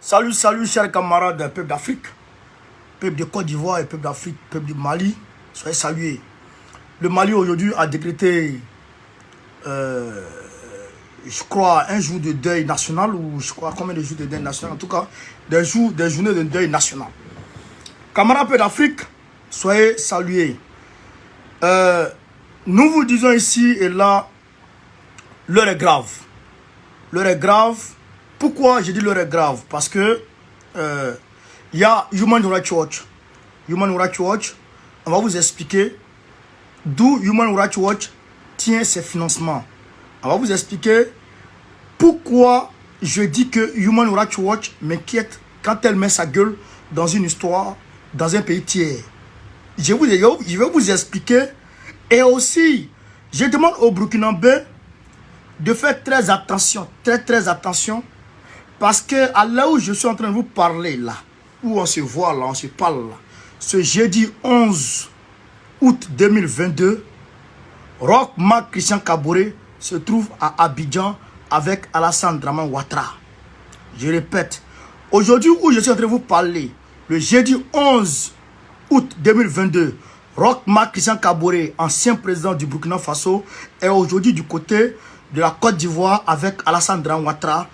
Salut, salut, chers camarades, peuple d'Afrique, peuple de Côte d'Ivoire et peuple d'Afrique, peuple du Mali, soyez salués. Le Mali aujourd'hui a décrété, je crois, un jour de deuil national, ou je crois combien de jours de deuil national, en tout cas, des journées de deuil national. Camarades peuple d'Afrique, soyez salués. Nous vous disons ici et là, l'heure est grave. L'heure est grave. Pourquoi je dis l'heure est grave? Parce que il y a Human Rights Watch. Human Rights Watch, on va vous expliquer d'où Human Rights Watch tient ses financements. On va vous expliquer pourquoi je dis que Human Rights Watch m'inquiète quand elle met sa gueule dans une histoire, dans un pays tiers. Je vais vous expliquer. Et aussi, je demande aux Burkinabés de faire très attention, très attention. Parce que à l'heure où je suis en train de vous parler là, où on se voit là, on se parle là, ce jeudi 11 août 2022, Roch Marc Christian Kaboré se trouve à Abidjan avec Alassane Dramane Ouattara. Je répète, aujourd'hui où je suis en train de vous parler, le jeudi 11 août 2022, Roch Marc Christian Kaboré, ancien président du Burkina Faso, est aujourd'hui du côté de la Côte d'Ivoire avec Alassane Dramane Ouattara.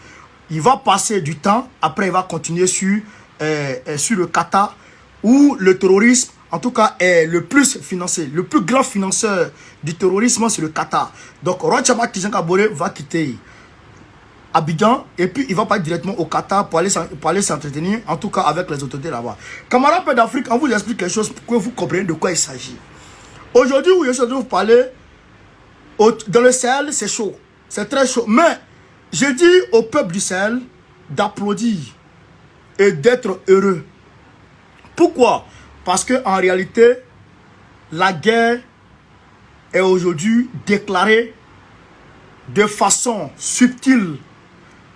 Il va passer du temps, après il va continuer sur le Qatar, où le terrorisme, en tout cas, est le plus financé. Le plus grand financeur du terrorisme, c'est le Qatar. Donc, Roch Marc Christian Kaboré va quitter Abidjan et puis il va pas directement au Qatar pour aller s'entretenir, en tout cas avec les autorités là-bas. Camarades peuple d'Afrique, on vous explique quelque chose pour que vous compreniez de quoi il s'agit. Aujourd'hui, où je suis en train de vous parler, dans le Sahel, c'est chaud. C'est très chaud. Mais je dis au peuple du Sahel d'applaudir et d'être heureux. Pourquoi? Parce qu'en réalité, la guerre est aujourd'hui déclarée de façon subtile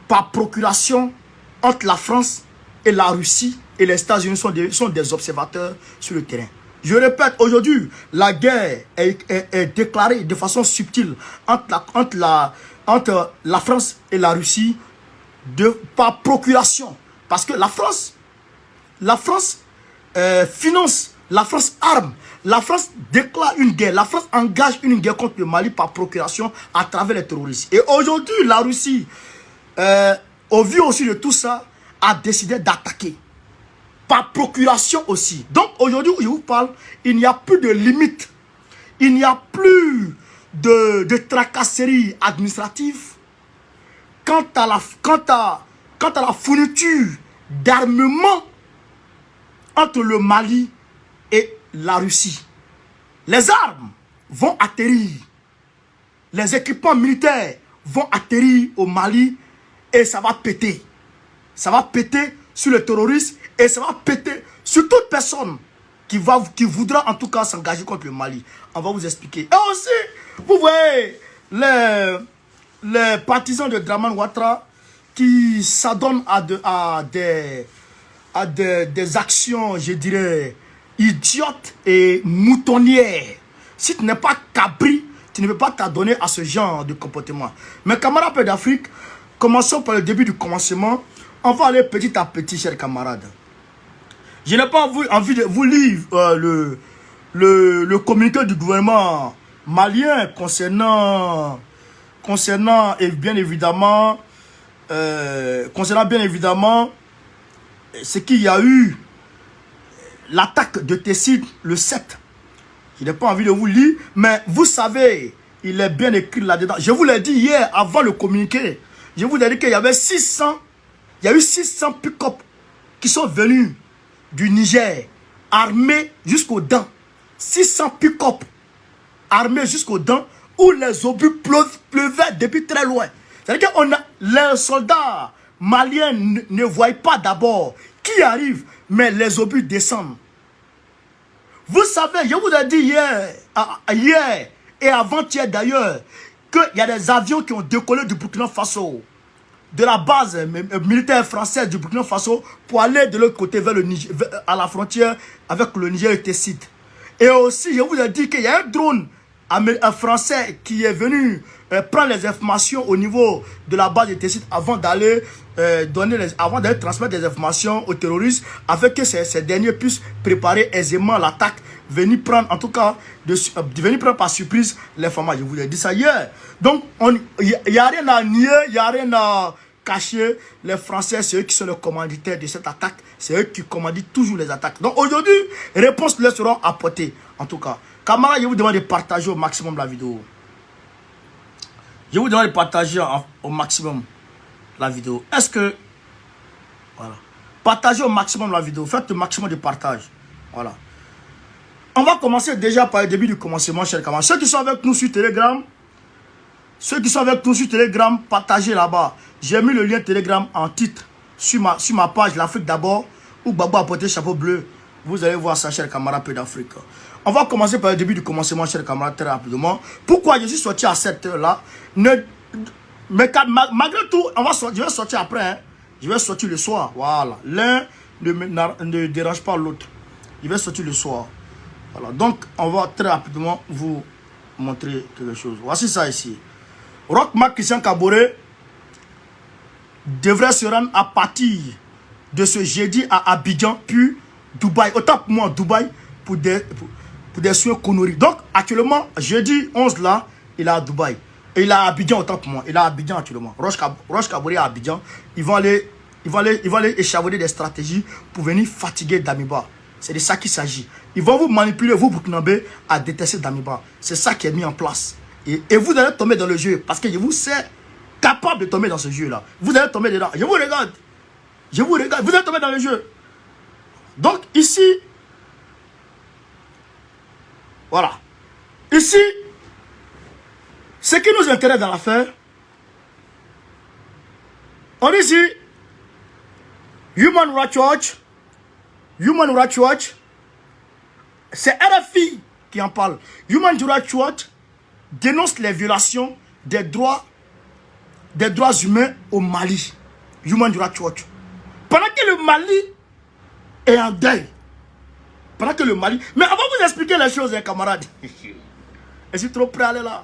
par procuration entre la France et la Russie, et les États-Unis sont des observateurs sur le terrain. Je répète, aujourd'hui, la guerre est déclarée de façon subtile entre la France et la Russie par procuration. Parce que la France finance, la France arme, la France déclare une guerre, la France engage une guerre contre le Mali par procuration à travers les terroristes. Et aujourd'hui, la Russie, au vu aussi de tout ça, a décidé d'attaquer. Par procuration aussi. Donc aujourd'hui où je vous parle, il n'y a plus de limite. Il n'y a plus de tracasserie administrative quant à la fourniture d'armement entre le Mali et la Russie. Les armes vont atterrir. Les équipements militaires vont atterrir au Mali et ça va péter. Ça va péter sur les terroristes et ça va péter sur toute personne qui voudra en tout cas s'engager contre le Mali. On va vous expliquer. Et aussi, vous voyez, les partisans de Dramane Ouattara qui s'adonnent à des actions, je dirais, idiotes et moutonnières. Si tu n'es pas cabri, tu ne peux pas t'adonner à ce genre de comportement. Mais camarades peuple d'Afrique, commençons par le début du commencement. On va aller petit à petit, chers camarades. Je n'ai pas envie de vous lire le communiqué du gouvernement malien concernant et bien évidemment ce qu'il y a eu l'attaque de Tessit le 7. Je n'ai pas envie de vous lire, mais vous savez, il est bien écrit là-dedans. Je vous l'ai dit hier avant le communiqué. Je vous ai dit qu'il y avait 600 pick-up qui sont venus du Niger, armés jusqu'aux dents. 600 pick-up armés jusqu'aux dents, où les obus pleuvaient depuis très loin. C'est-à-dire que les soldats maliens ne voient pas d'abord qui arrive, mais les obus descendent. Vous savez, je vous ai dit hier et avant-hier d'ailleurs, qu'il y a des avions qui ont décollé du Burkina Faso, de la base militaire française du Burkina Faso, pour aller de l'autre côté vers le Niger, à la frontière avec le Niger et Tessit. Et aussi, je vous ai dit qu'il y a un drone français qui est venu prend les informations au niveau de la base de Tessit avant d'aller transmettre des informations aux terroristes, afin que ces derniers puissent préparer aisément l'attaque, venir prendre, en tout cas, venir prendre par surprise l'information. Je vous ai dit ça hier. Donc, il n'y a rien à nier, il n'y a rien à cacher. Les Français, c'est eux qui sont les commanditaires de cette attaque. C'est eux qui commanditent toujours les attaques. Donc, aujourd'hui, réponses leur seront apportées. En tout cas, camarades, je vous demande de partager au maximum la vidéo. Je vous demande de partager au maximum la vidéo. Est-ce que... Voilà. Partagez au maximum la vidéo. Faites le maximum de partage. Voilà. On va commencer déjà par le début du commencement, chers camarades. Ceux qui sont avec nous sur Telegram, partagez là-bas. J'ai mis le lien Telegram en titre sur ma page, l'Afrique d'abord, où Gbagbo a porté chapeau bleu. Vous allez voir ça, chers camarades, peu d'Afrique. On va commencer par le début du commencement, chers camarades, très rapidement. Pourquoi je suis sorti à cette heure-là? Mais malgré tout, je vais sortir après. Hein. Je vais sortir le soir. Voilà. L'un ne dérange pas l'autre. Je vais sortir le soir. Voilà. Donc, on va très rapidement vous montrer quelque chose. Voici ça ici. Roch Marc Christian Kaboré devrait se rendre à partir de ce jeudi à Abidjan, puis Dubaï. Autant pour moi, Dubaï, pour des soins conneries. Donc, actuellement, jeudi 11 là, il est à Dubaï. Et il est à Abidjan, autant pour moi. Il est à Abidjan actuellement. Roch Kaboré à Abidjan. Ils vont aller échafauder des stratégies pour venir fatiguer Damiba. C'est de ça qu'il s'agit. Ils vont vous manipuler, vous, Burkinabé, à détester Damiba. C'est ça qui est mis en place. Et vous allez tomber dans le jeu. Parce que je vous sais capable de tomber dans ce jeu-là. Vous allez tomber dedans. Je vous regarde. Je vous regarde. Vous allez tomber dans le jeu. Donc, ici, voilà. Ici, ce qui nous intéresse dans l'affaire, on dit ici, Human Rights Watch, c'est RFI qui en parle. Human Rights Watch dénonce les violations des droits humains au Mali. Human Rights Watch. Pendant que le Mali est en deuil. Pendant que le Mali... Mais avant de vous expliquer les choses, hein, camarades. Je suis trop prêt à aller là.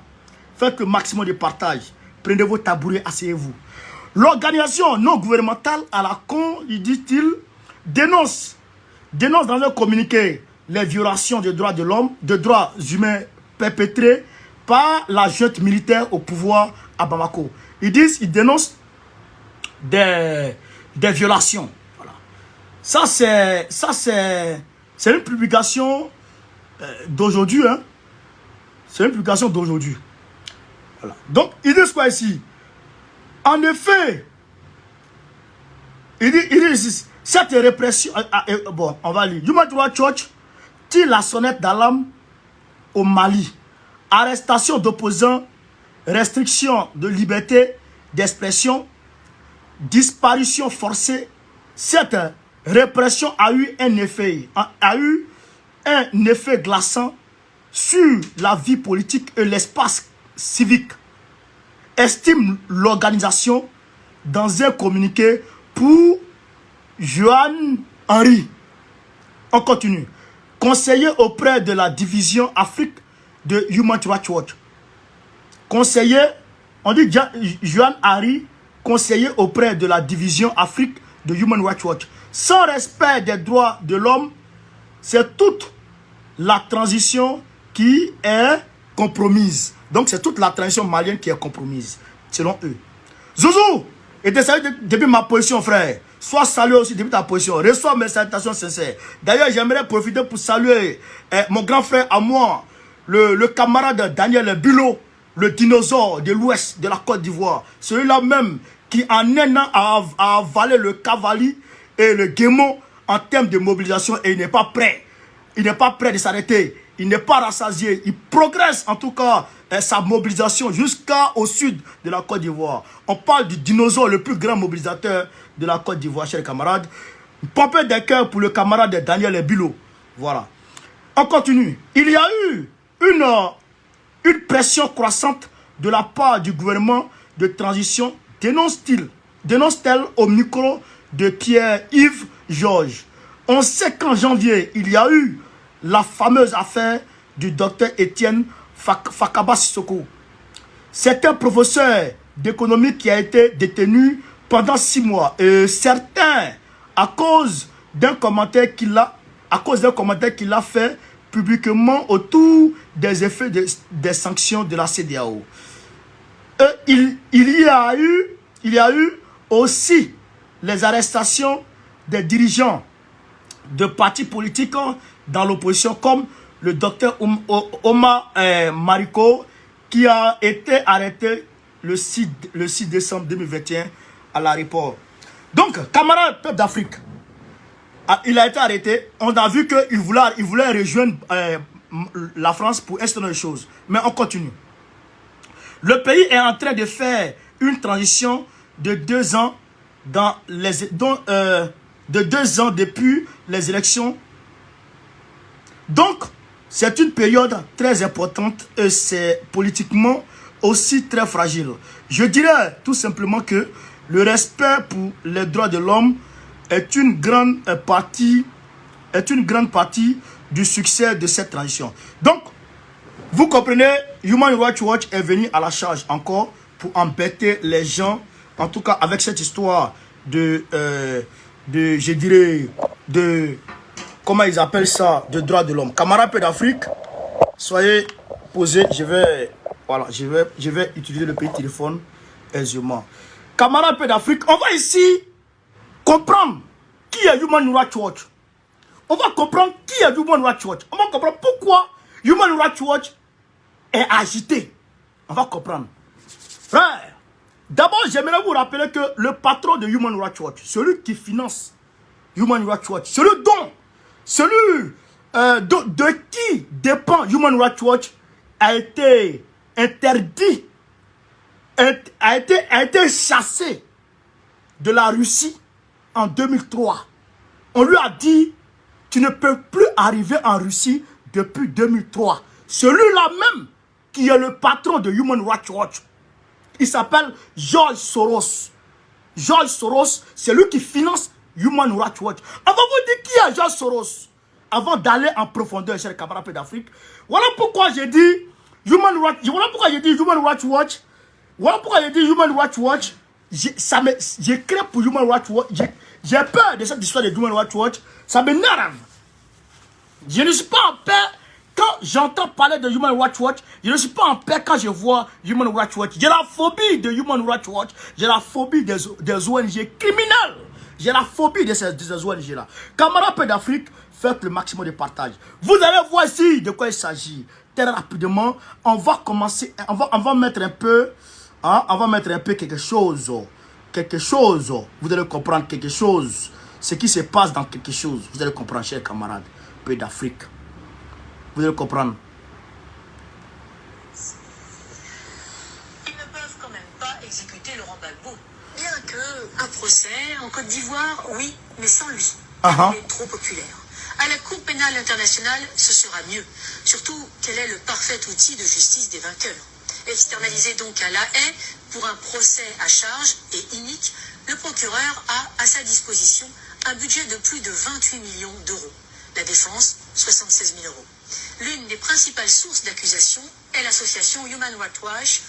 Faites le maximum de partage. Prenez vos tabourets, asseyez-vous. L'organisation non gouvernementale à la con, dit-il, dénonce dans un communiqué les violations des droits de l'homme, des droits humains perpétrés par la junte militaire au pouvoir à Bamako. Ils dénoncent des violations. Voilà. Ça c'est une publication d'aujourd'hui. Hein. C'est une publication d'aujourd'hui. Voilà. Donc, ils disent quoi ici? En effet, ils disent cette répression... bon, on va lire. Human Rights Watch tire la sonnette d'alarme au Mali. Arrestation d'opposants, restriction de liberté d'expression, disparition forcée. Cette répression a eu un effet glaçant sur la vie politique et l'espace civique, estime l'organisation dans un communiqué pour Johan Henry. On continue. Conseiller auprès de la division Afrique de Human Rights Watch. Conseiller, on dit Johan Henry, conseiller auprès de la division Afrique de Human Rights Watch. Sans respect des droits de l'homme, c'est toute la transition qui est compromise. Donc c'est toute la transition malienne qui est compromise, selon eux. Zouzou, et t'es salué depuis ma position, frère. Sois salué aussi depuis ta position. Reçois mes salutations sincères. D'ailleurs, j'aimerais profiter pour saluer mon grand frère à moi, le camarade Daniel Bulot, le dinosaure de l'ouest de la Côte d'Ivoire. Celui-là même qui en un an a avalé le cavalier et le guémon en termes de mobilisation et il n'est pas prêt. Il n'est pas prêt de s'arrêter. Il n'est pas rassasié. Il progresse en tout cas sa mobilisation jusqu'au sud de la Côte d'Ivoire. On parle du dinosaure le plus grand mobilisateur de la Côte d'Ivoire, chers camarades. Pompée des cœurs pour le camarade Daniel Bulot. Voilà. On continue. Il y a eu une pression croissante de la part du gouvernement de transition, dénonce-t-elle au micro de Pierre-Yves Georges. On sait qu'en janvier, il y a eu la fameuse affaire du docteur Étienne Fakaba Sissoko. C'est un professeur d'économie qui a été détenu pendant 6 mois. Et certains, à cause d'un commentaire qu'il a fait publiquement autour des effets des sanctions de la CEDEAO. Il y a eu aussi les arrestations des dirigeants de partis politiques dans l'opposition, comme le docteur Omar Mariko, qui a été arrêté le 6 décembre 2021 à l'aéroport. Donc, camarade peuple d'Afrique, il a été arrêté. On a vu qu'il voulait rejoindre la France pour installer les choses. Mais on continue. Le pays est en train de faire une transition de 2 ans de 2 ans depuis les élections. Donc, c'est une période très importante et c'est politiquement aussi très fragile. Je dirais tout simplement que le respect pour les droits de l'homme est une grande partie du succès de cette transition. Donc, vous comprenez, Human Rights Watch est venu à la charge encore pour embêter les gens, en tout cas avec cette histoire comment ils appellent ça, de droits de l'homme. Camarades peu d'Afrique, soyez posés, je vais utiliser le petit téléphone aisément. Camarades peu d'Afrique, on va ici comprendre qui est Human Rights Watch. On va comprendre qui est Human Rights Watch. On va comprendre pourquoi Human Rights Watch est agité. On va comprendre. Frère, d'abord, j'aimerais vous rappeler que le patron de Human Rights Watch, celui qui finance Human Rights Watch, celui de qui dépend Human Rights Watch, a été interdit, a été chassé de la Russie en 2003. On lui a dit, tu ne peux plus arriver en Russie depuis 2003. Celui-là même qui est le patron de Human Rights Watch, il s'appelle George Soros. George Soros, c'est lui qui finance Human Rights Watch. On va vous dire qui est George Soros avant d'aller en profondeur chez les camarades d'Afrique. Voilà pourquoi j'ai dit Human Rights Watch. Voilà pourquoi j'ai dit Human Rights Watch. J'ai créé pour Human Rights Watch. J'ai peur de cette histoire de Human Rights Watch. Ça m'énerve. Je ne suis pas en paix quand j'entends parler de Human Rights Watch. Je ne suis pas en paix quand je vois Human Rights Watch. J'ai la phobie de Human Rights Watch. J'ai la phobie des ONG criminelles. J'ai la phobie de ces ONG-là. Camarades peu d'Afrique, faites le maximum de partage. Vous allez voir ici de quoi il s'agit. Très rapidement, on va commencer, on va mettre un peu, quelque chose. Quelque chose. Vous allez comprendre quelque chose. Ce qui se passe dans quelque chose. Vous allez comprendre, chers camarades peu d'Afrique. Vous allez comprendre. Ils ne peuvent quand même pas exécuter Laurent Gbagbo. Bien qu'un procès en Côte d'Ivoire, oui, mais sans lui. Il est trop populaire. À la Cour pénale internationale, ce sera mieux. Surtout qu'elle est le parfait outil de justice des vainqueurs. Externalisé donc à La Haye pour un procès à charge et unique, le procureur a à sa disposition un budget de plus de 28 millions d'euros. La défense, 76 000 euros. L'une des principales sources d'accusation est l'association Human Rights Watch,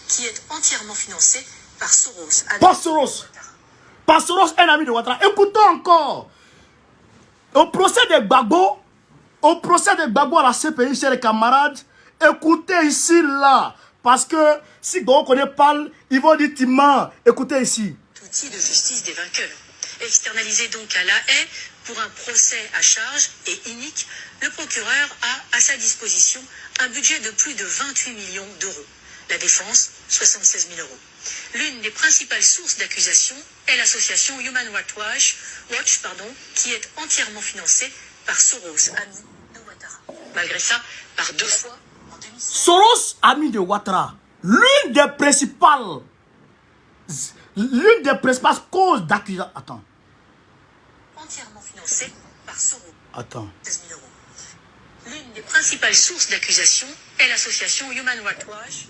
qui est entièrement financée par Soros. Par Soros, un ami de Ouattara. Écoutons encore. Au procès de Gbagbo à la CPI, chez les camarades, écoutez ici, là. Parce que si Gbagbo connaît parle, ils vont dire Timman. Écoutez ici. Outil de justice des vainqueurs. Externalisé donc à La Haye pour un procès à charge et unique, le procureur a à sa disposition un budget de plus de 28 millions d'euros. La défense, 76 000 euros. L'une des principales sources d'accusation est l'association Human Rights Watch, qui est entièrement financée par Soros, ami de Ouattara. Malgré ça, par 2 fois en 2016. Soros, ami de Ouattara, l'une des principales causes d'accusation. Attends. Entièrement financée par Soros. Attends. 16 000 euros. L'une des principales sources d'accusation est l'association Human Rights Watch,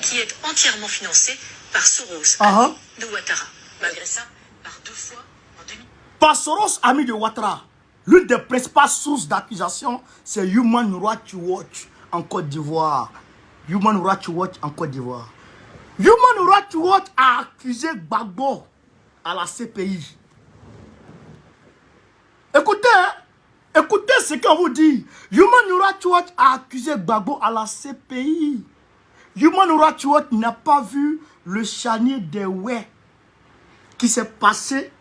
qui est entièrement financée par Soros, ami de Ouattara. Malgré ça, par 2 fois en 2000. Par Soros, ami de Ouattara, l'une des principales sources d'accusation, c'est Human Rights Watch en Côte d'Ivoire. Human Rights Watch en Côte d'Ivoire. Human Rights Watch a accusé Gbagbo à la CPI. Écoutez, hein? Écoutez ce qu'on vous dit. Human Rights Watch a accusé Gbagbo à la CPI. Human Rights Watch n'a pas vu le charnier des Oué qui s'est passé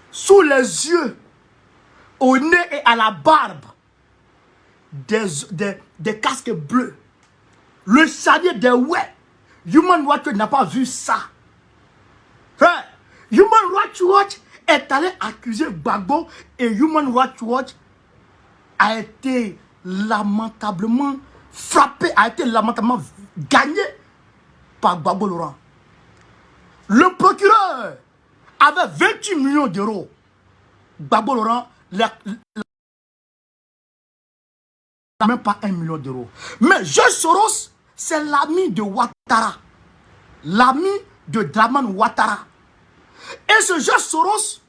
sous les yeux, au nez et à la barbe des casques bleus. Le charnier des Oué. Human Rights Watch n'a pas vu ça. Hein? Human Rights Watch est allé accuser Gbagbo et Human Rights Watch a été lamentablement frappé, a été lamentablement gagné par Gbagbo Laurent. Le procureur avait 28 millions d'euros. Gbagbo Laurent même pas 1 million d'euros. Mais George Soros, c'est l'ami de Ouattara. L'ami de Dramane Ouattara. Et ce George Soros,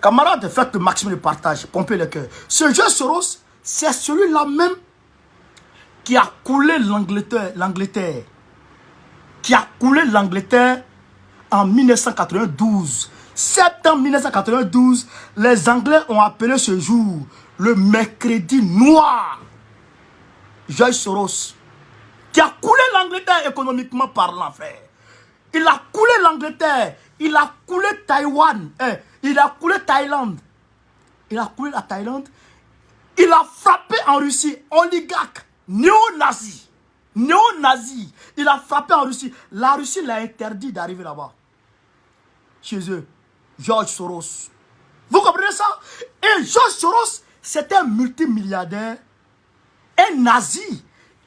camarades, faites le maximum de partage, pompez le cœur. Ce George Soros, c'est celui-là même qui a coulé l'Angleterre. Qui a coulé l'Angleterre en 1992. Septembre 1992, les Anglais ont appelé ce jour le mercredi noir. George Soros, qui a coulé l'Angleterre économiquement parlant, frère. Il a coulé l'Angleterre, il a coulé Taïwan, il a coulé Thaïlande. Il a coulé la Thaïlande. Il a frappé en Russie, oligarque, néo-nazi. Néo-nazi. Il a frappé en Russie. La Russie l'a interdit d'arriver là-bas. Chez eux. George Soros. Vous comprenez ça? Et George Soros, c'est un multimilliardaire, un nazi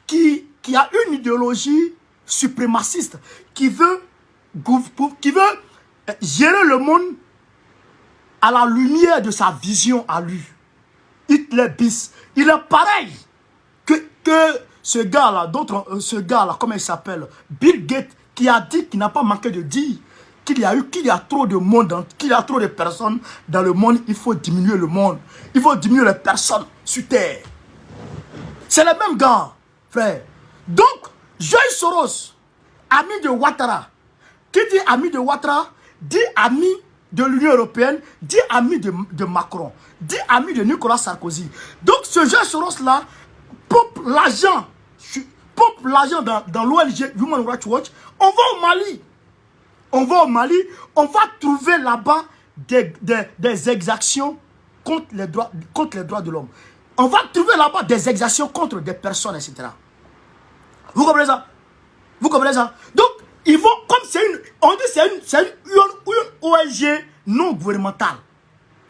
qui a une idéologie suprémaciste, qui veut gérer le monde à la lumière de sa vision à lui. Hitler bis. Il est pareil que ce gars-là, comment il s'appelle? Bill Gates, qui a dit, qui n'a pas manqué de dire qu'il y a trop de monde, qu'il y a trop de personnes dans le monde, il faut diminuer le monde. Il faut diminuer les personnes sur Terre. C'est le même gars, frère. Donc, George Soros, ami de Ouattara, qui dit ami de Ouattara, dit ami de l'Union européenne, dit ami de Macron, dit ami de Nicolas Sarkozy. Donc, ce George Soros-là pompe l'argent dans l'ONG Human Rights Watch. On va au Mali. On va au Mali, on va trouver là-bas des exactions contre les droits de l'homme. On va trouver là-bas des exactions contre des personnes, etc. Vous comprenez ça? Vous comprenez ça? Donc, ils vont, comme on dit c'est une ONG non gouvernementale.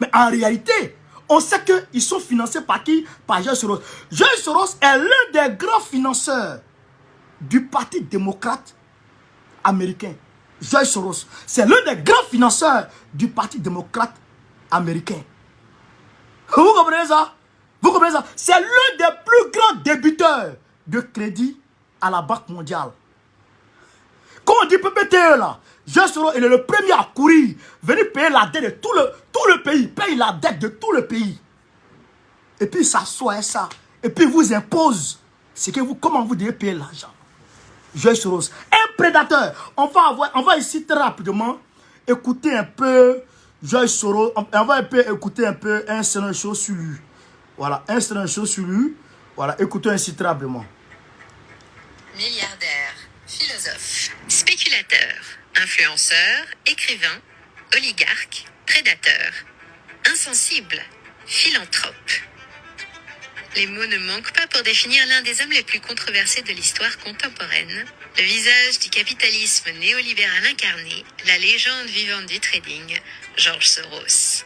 Mais en réalité, on sait qu'ils sont financés par qui? Par George Soros. George Soros est l'un des grands financeurs du Parti démocrate américain. George Soros, c'est l'un des grands financeurs du Parti démocrate américain. Vous comprenez ça? Vous comprenez ça? C'est l'un des plus grands débiteurs de crédit à la Banque mondiale. Quand on dit PPTE là, George Soros il est le premier à courir, venir payer la dette de tout le pays, paye la dette de tout le pays. Et puis il s'assoit ça, et puis il vous impose comment vous devez payer l'argent. George Soros, un prédateur. On va ici très rapidement écouter un peu George Soros. On va écouter un peu un certain chose sur lui. Voilà, un certain chose sur lui. Voilà, écoutez ainsi très rapidement. Milliardaire, philosophe, spéculateur, influenceur, écrivain, oligarque, prédateur, insensible, philanthrope. Les mots ne manquent pas pour définir l'un des hommes les plus controversés de l'histoire contemporaine, le visage du capitalisme néolibéral incarné, la légende vivante du trading, George Soros.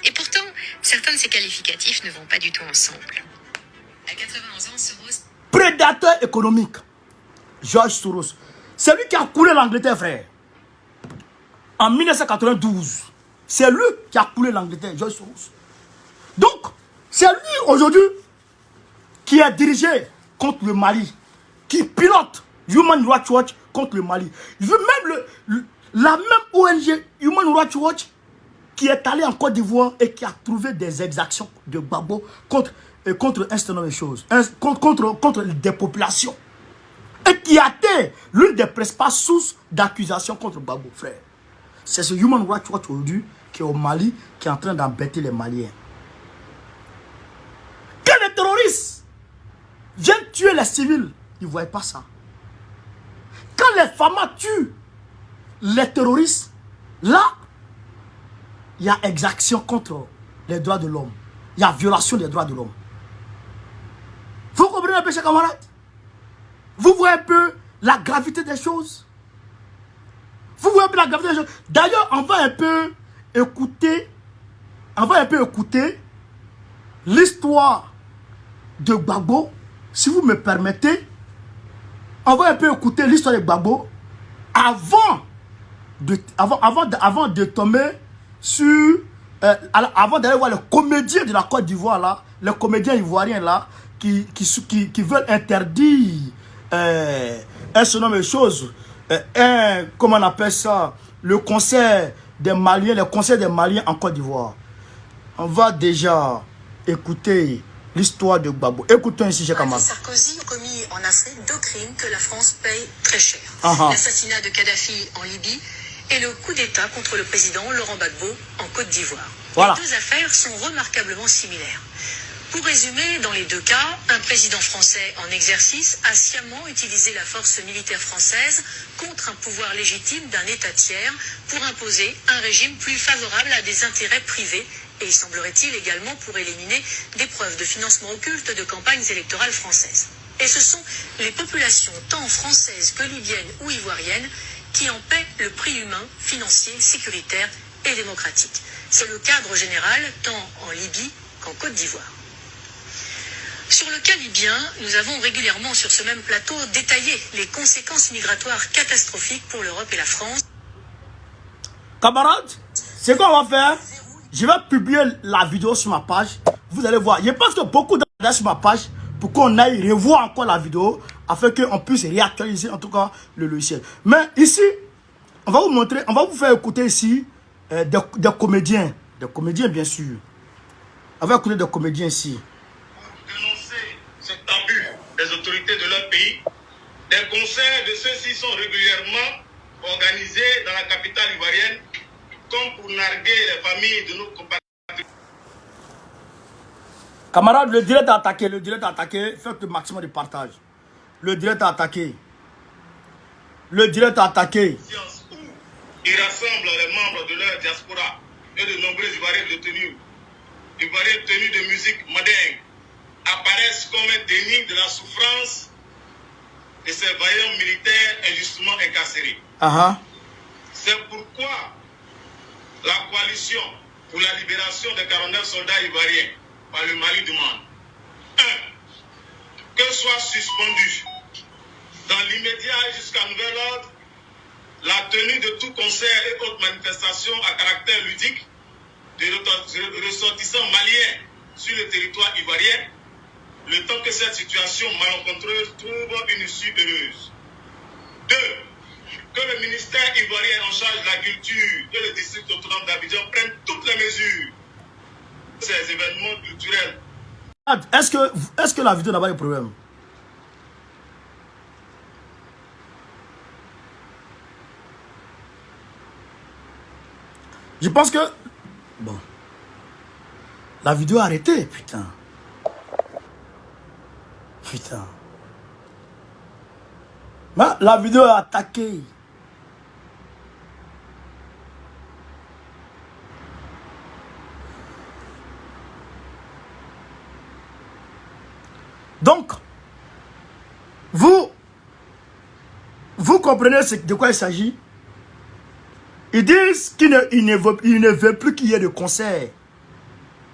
Et pourtant, certains de ces qualificatifs ne vont pas du tout ensemble. À 91 ans, Soros... Prédateur économique, George Soros. C'est lui qui a coulé l'Angleterre, frère. En 1992. C'est lui qui a coulé l'Angleterre, George Soros. Donc, c'est lui aujourd'hui qui est dirigé contre le Mali, qui pilote Human Rights Watch contre le Mali. Même la même ONG Human Rights Watch qui est allé en Côte d'Ivoire et qui a trouvé des exactions de Gbagbo contre contre un certain nombre de choses, contre des populations. Et qui a été l'une des principales sources d'accusation contre Gbagbo, frère. C'est ce Human Rights Watch aujourd'hui qui est au Mali, qui est en train d'embêter les Maliens. Quand les terroristes viennent tuer les civils, ils ne voient pas ça. Quand les femmes tuent les terroristes, là, il y a exaction contre les droits de l'homme. Il y a violation des droits de l'homme. Vous comprenez un peu, chers camarades? Vous voyez un peu la gravité des choses? Vous voyez un peu la gravité des choses? D'ailleurs, on va un peu écouter l'histoire de Gbagbo, si vous me permettez. On va un peu écouter l'histoire de Gbagbo avant de tomber sur... avant d'aller voir les comédiens de la Côte d'Ivoire, là, les comédiens ivoiriens là, qui veulent interdire un certain nombre de choses. Comment on appelle ça? Le concert des Maliens, le concert des Maliens en Côte d'Ivoire. On va déjà écouter l'histoire de Gbagbo. Écoutons ici, j'ai camarade. Sarkozy a commis en Afrique 2 crimes que la France paye très cher. L'assassinat de Kadhafi en Libye et le coup d'État contre le président Laurent Gbagbo en Côte d'Ivoire. Voilà. Les deux affaires sont remarquablement similaires. Pour résumer, dans les deux cas, un président français en exercice a sciemment utilisé la force militaire française contre un pouvoir légitime d'un État tiers pour imposer un régime plus favorable à des intérêts privés et, semblerait-il, également pour éliminer des preuves de financement occulte de campagnes électorales françaises. Et ce sont les populations, tant françaises que libyennes ou ivoiriennes, qui en paient le prix humain, financier, sécuritaire et démocratique. C'est le cadre général, tant en Libye qu'en Côte d'Ivoire. Sur le cas libyen, nous avons régulièrement sur ce même plateau détaillé les conséquences migratoires catastrophiques pour l'Europe et la France. Camarades, c'est quoi on va faire? Je vais publier la vidéo sur ma page. Vous allez voir. Je pense que beaucoup d'adresses sur ma page pour qu'on aille revoir encore la vidéo afin qu'on puisse réactualiser en tout cas le logiciel. Mais ici, on va vous montrer, on va vous faire écouter ici des comédiens. Des comédiens bien sûr. On va écouter des comédiens ici. Ce abus des autorités de leur pays, des concerts de ceux-ci sont régulièrement organisés dans la capitale ivoirienne comme pour narguer les familles de nos compatriotes. Camarades, le direct a attaqué, faites le maximum de partage. Le direct a attaqué. Le direct a attaqué. Ils rassemblent les membres de leur diaspora et de nombreux Ivoiriens détenus. Ivoiriens tenus de musique moderne apparaissent comme un déni de la souffrance de ces vaillants militaires injustement incarcérés. C'est pourquoi la coalition pour la libération des 49 soldats ivoiriens par le Mali demande 1. Que soit suspendue dans l'immédiat jusqu'à nouvel ordre la tenue de tout concert et autres manifestations à caractère ludique de ressortissants maliens sur le territoire ivoirien, le temps que cette situation malencontreuse trouve une issue heureuse. 2. Que le ministère ivoirien en charge de la culture et le district autonome d'Abidjan prennent toutes les mesures de ces événements culturels. Est-ce que la vidéo n'a pas de problème? Je pense que... Bon. La vidéo a arrêté, putain. Putain. Mais la vidéo est attaquée. Donc, vous comprenez de quoi il s'agit? Ils disent qu'ils ne veulent plus qu'il y ait de concert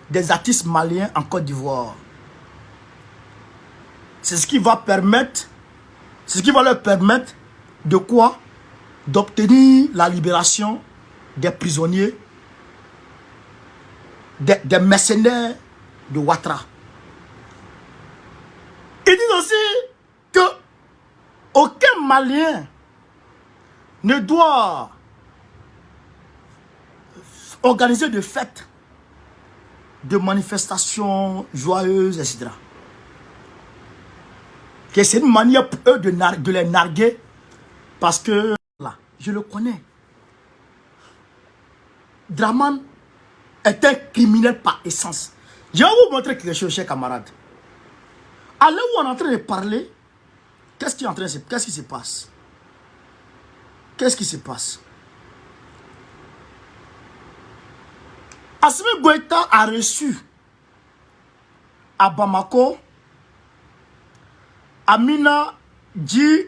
des artistes maliens en Côte d'Ivoire. C'est ce qui va permettre, c'est ce qui va leur permettre de quoi? D'obtenir la libération des prisonniers, des mercenaires de Ouattara. Ils disent aussi que aucun Malien ne doit organiser de fêtes de manifestations joyeuses, etc. C'est une manière pour eux de les narguer parce que, là, je le connais. Draman est un criminel par essence. Je vais vous montrer quelque chose, chers camarades. À l'heure où on est en train de parler, qu'est-ce qui se passe? Qu'est-ce qui se passe? Assimi Goïta a reçu à Bamako Amina dit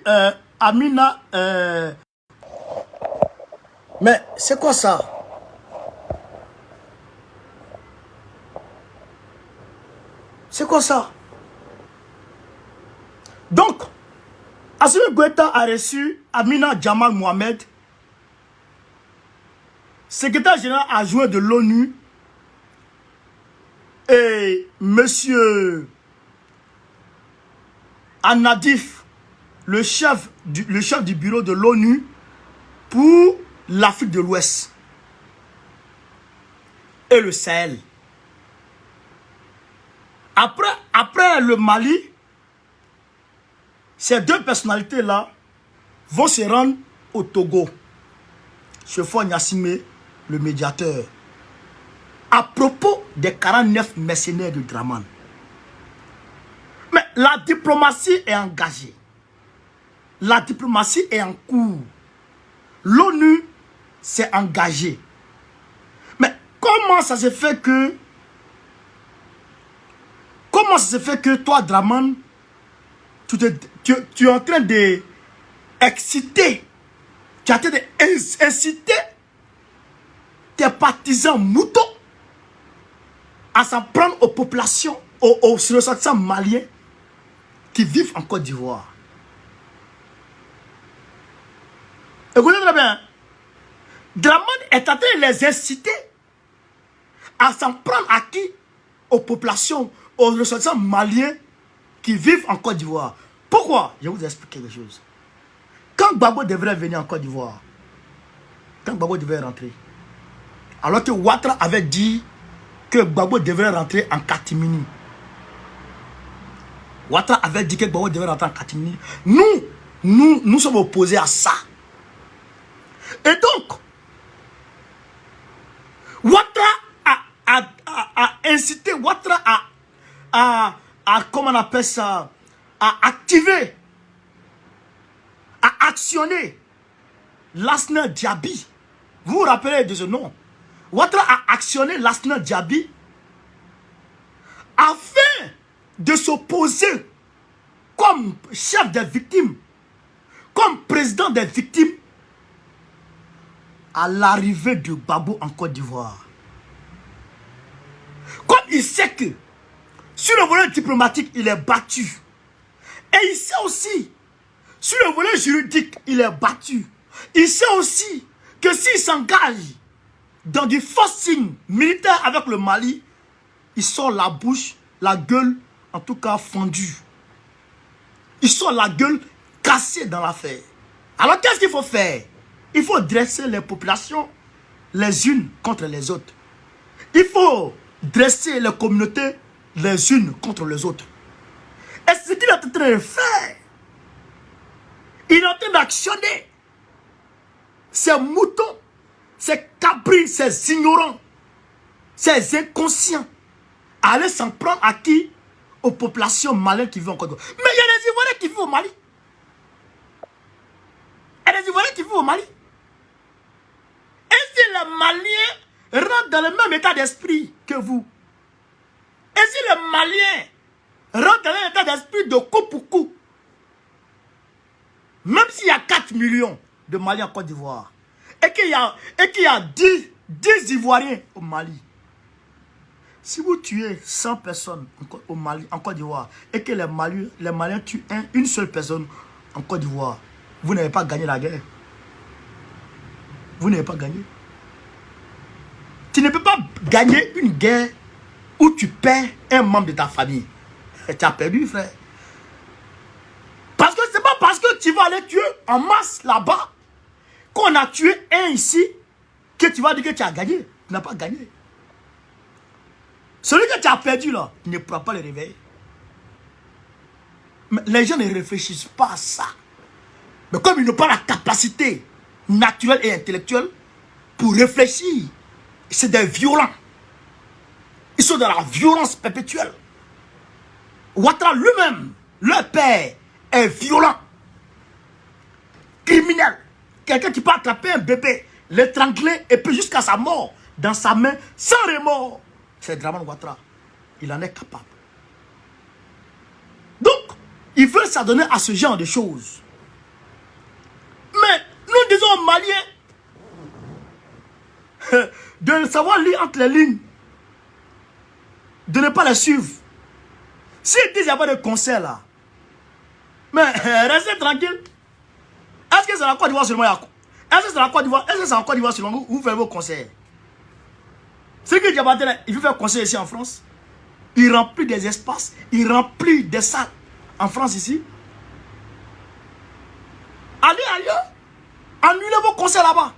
mais c'est quoi ça? C'est quoi ça? Donc, Assimi Goïta a reçu Amina Jamal Mohamed, secrétaire général adjoint de l'ONU, et monsieur Anadif, le chef du bureau de l'ONU pour l'Afrique de l'Ouest et le Sahel. Après le Mali, ces deux personnalités-là vont se rendre au Togo. Chefo Gnassingbé, le médiateur, à propos des 49 mercenaires de Draman. Mais la diplomatie est engagée. La diplomatie est en cours. L'ONU s'est engagée. Mais comment ça se fait que... Comment ça se fait que toi, Draman, tu es en train de exciter, tu es en train d'inciter tes partisans moutons à s'en prendre aux populations, aux ressortissants maliens qui vivent en Côte d'Ivoire. Écoutez très bien. Draman est en train de les inciter à s'en prendre à qui? Aux populations, aux ressortissants maliens qui vivent en Côte d'Ivoire. Pourquoi? Je vais vous expliquer quelque chose. Quand Gbagbo devrait venir en Côte d'Ivoire, quand Gbagbo devait rentrer, alors que Ouattara avait dit que Gbagbo devrait rentrer en catimini. Ouattara avait dit que Gbagbo devrait rentrer en catimini. Nous sommes opposés à ça. Et donc, Ouattara a incité, Ouattara comment on appelle ça, a activé, a actionné Lassana Diaby. Vous vous rappelez de ce nom? Ouattara a actionné Lassana Diaby afin de s'opposer comme chef des victimes, comme président des victimes à l'arrivée de Gbagbo en Côte d'Ivoire. Comme il sait que sur le volet diplomatique, il est battu. Et il sait aussi, sur le volet juridique, il est battu. Il sait aussi que s'il s'engage dans du forcing militaire avec le Mali, il sort la bouche, la gueule, en tout cas fendue. Il sort la gueule cassée dans l'affaire. Alors qu'est-ce qu'il faut faire? Il faut dresser les populations les unes contre les autres. Il faut dresser les communautés les unes contre les autres. Et ce qu'il est en train de faire, il est en train d'actionner ces moutons, ces cabris, ces ignorants, ces inconscients, à aller s'en prendre à qui? Aux populations maliennes qui vivent en Côte d'Ivoire. Mais il y a des Ivoiriens qui vivent au Mali. Il y a des Ivoiriens qui vivent au Mali. Et si les Maliens rentrent dans le même état d'esprit que vous, et si les Maliens rentrent dans un état d'esprit de coup pour coup, même s'il y a 4 millions de Maliens en Côte d'Ivoire, et qu'il y a 10 Ivoiriens au Mali, si vous tuez 100 personnes au Mali, en Côte d'Ivoire, et que les Maliens tuent une seule personne en Côte d'Ivoire, vous n'avez pas gagné la guerre. Vous n'avez pas gagné. Tu ne peux pas gagner une guerre où tu perds un membre de ta famille. Tu as perdu, frère. Parce que c'est pas parce que tu vas aller tuer en masse là-bas qu'on a tué un ici que tu vas dire que tu as gagné. Tu n'as pas gagné. Celui que tu as perdu là, il ne pourra pas le réveiller. Mais les gens ne réfléchissent pas à ça. Mais comme ils n'ont pas la capacité naturelle et intellectuelle pour réfléchir, c'est des violents. Ils sont dans la violence perpétuelle. Ouattara lui-même, leur père, est violent. Criminel. Quelqu'un qui peut attraper un bébé, l'étrangler et puis jusqu'à sa mort dans sa main sans remords. C'est Dramane Ouattara. Il en est capable. Donc, ils veulent s'adonner à ce genre de choses. Mais nous disons aux Maliens de savoir lire entre les lignes, de ne pas les suivre. S'ils disent qu'il n'y a pas de concert là, mais restez tranquille. Est-ce que c'est la Côte d'Ivoire seulement? Est-ce que c'est la Côte d'Ivoire? Est-ce que c'est la Côte d'Ivoire seulement où vous faites vos concerts? C'est que Diabaté, il veut faire concert ici en France. Il remplit des espaces, il remplit des salles en France ici. Allez ailleurs. Annulez vos concerts là-bas.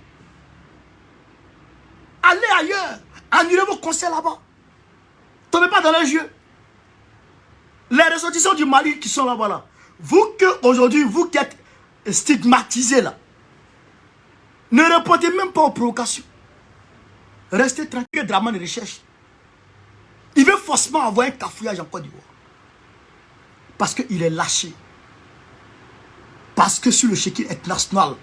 Allez ailleurs. Annulez vos concerts là-bas. Tombez pas dans les yeux. Les ressortissants du Mali qui sont là-bas là. Vous que aujourd'hui, vous qui êtes stigmatisés là, ne répondez même pas aux provocations. Restez tranquille. Dramane recherche. Il veut forcément avoir un cafouillage en Côte d'Ivoire. Parce qu'il est lâché. Parce que sur le chéquier international,